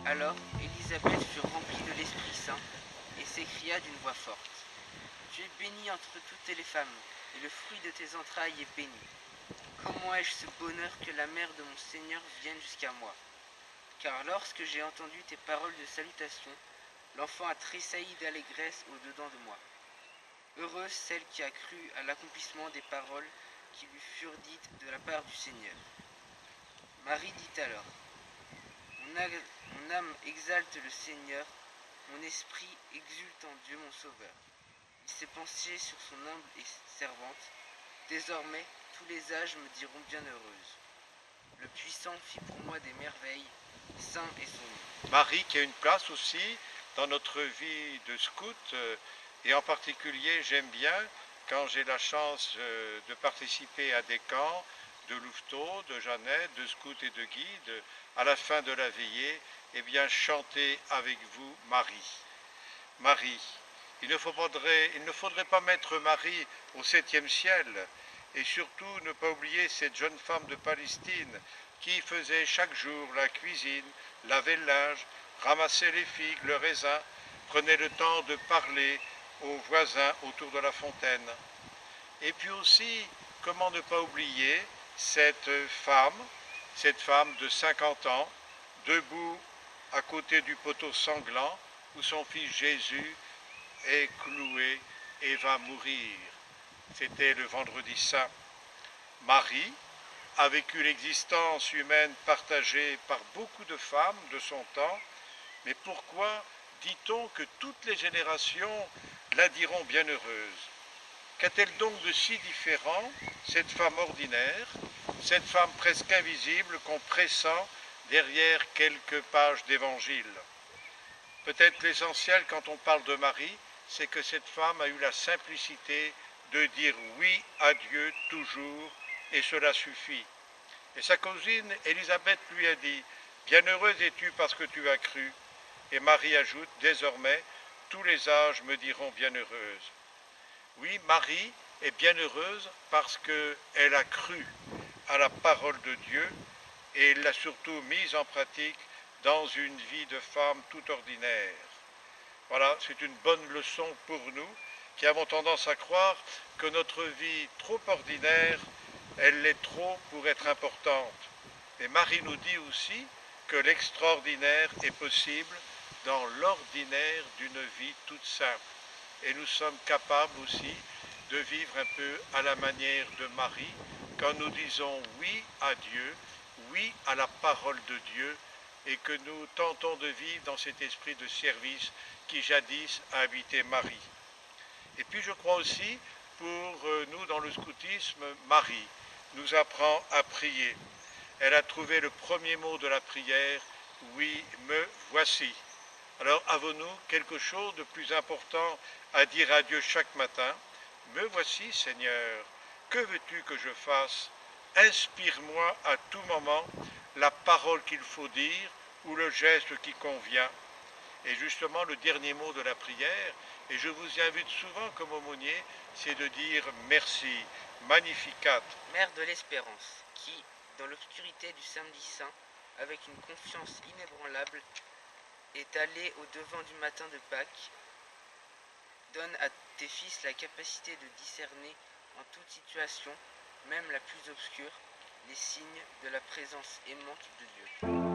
Alors Élisabeth fut remplie de l'Esprit Saint et s'écria d'une voix forte: Tu es bénie entre toutes les femmes, et le fruit de tes entrailles est béni. Comment ai-je ce bonheur que la mère de mon Seigneur vienne jusqu'à moi? Car lorsque j'ai entendu tes paroles de salutation, l'enfant a tressailli d'allégresse au-dedans de moi. Heureuse celle qui a cru à l'accomplissement des paroles qui lui furent dites de la part du Seigneur. Marie dit alors: Mon âme exalte le Seigneur, mon esprit exulte en Dieu mon Sauveur. Il s'est penché sur son humble servante. Désormais, tous les âges me diront bienheureuse. Le Puissant fit pour moi des merveilles, saint est son nom. Marie qui a une place aussi dans notre vie de scout, et en particulier j'aime bien quand j'ai la chance de participer à des camps de louveteaux, de Jeannette, de scouts et de guides, à la fin de la veillée, eh bien chanter avec vous Marie. Marie, il ne faudrait pas mettre Marie au 7e ciel, et surtout ne pas oublier cette jeune femme de Palestine qui faisait chaque jour la cuisine, lavait le linge, ramassait les figues, le raisin, prenait le temps de parler aux voisins autour de la fontaine. Et puis aussi, comment ne pas oublier cette femme de 50 ans, debout à côté du poteau sanglant où son fils Jésus est cloué et va mourir. C'était le vendredi saint. Marie a vécu l'existence humaine partagée par beaucoup de femmes de son temps, mais pourquoi dit-on que toutes les générations la diront bienheureuse? Qu'a-t-elle donc de si différent, cette femme ordinaire, cette femme presque invisible qu'on pressent derrière quelques pages d'évangile? Peut-être l'essentiel quand on parle de Marie, c'est que cette femme a eu la simplicité de dire oui à Dieu toujours, et cela suffit. Et sa cousine Élisabeth lui a dit: Bienheureuse es-tu parce que tu as cru. Et Marie ajoute: Désormais, tous les âges me diront bienheureuse. Oui, Marie est bienheureuse parce qu'elle a cru à la parole de Dieu et elle l'a surtout mise en pratique dans une vie de femme tout ordinaire. Voilà, c'est une bonne leçon pour nous qui avons tendance à croire que notre vie trop ordinaire, elle l'est trop pour être importante. Et Marie nous dit aussi que l'extraordinaire est possible dans l'ordinaire d'une vie toute simple. Et nous sommes capables aussi de vivre un peu à la manière de Marie, quand nous disons oui à Dieu, oui à la parole de Dieu, et que nous tentons de vivre dans cet esprit de service qui jadis a habité Marie. Et puis je crois aussi, pour nous dans le scoutisme, Marie nous apprend à prier. Elle a trouvé le premier mot de la prière: oui, me voici. Alors avons-nous quelque chose de plus important à dire à Dieu chaque matin? Me voici, Seigneur, que veux-tu que je fasse? Inspire-moi à tout moment la parole qu'il faut dire ou le geste qui convient. Et justement, le dernier mot de la prière, et je vous y invite souvent comme aumônier, c'est de dire merci, Magnificat. Mère de l'espérance, qui, dans l'obscurité du samedi saint, avec une confiance inébranlable, est allée au devant du matin de Pâques, donne à tes fils la capacité de discerner en toute situation, même la plus obscure, les signes de la présence aimante de Dieu.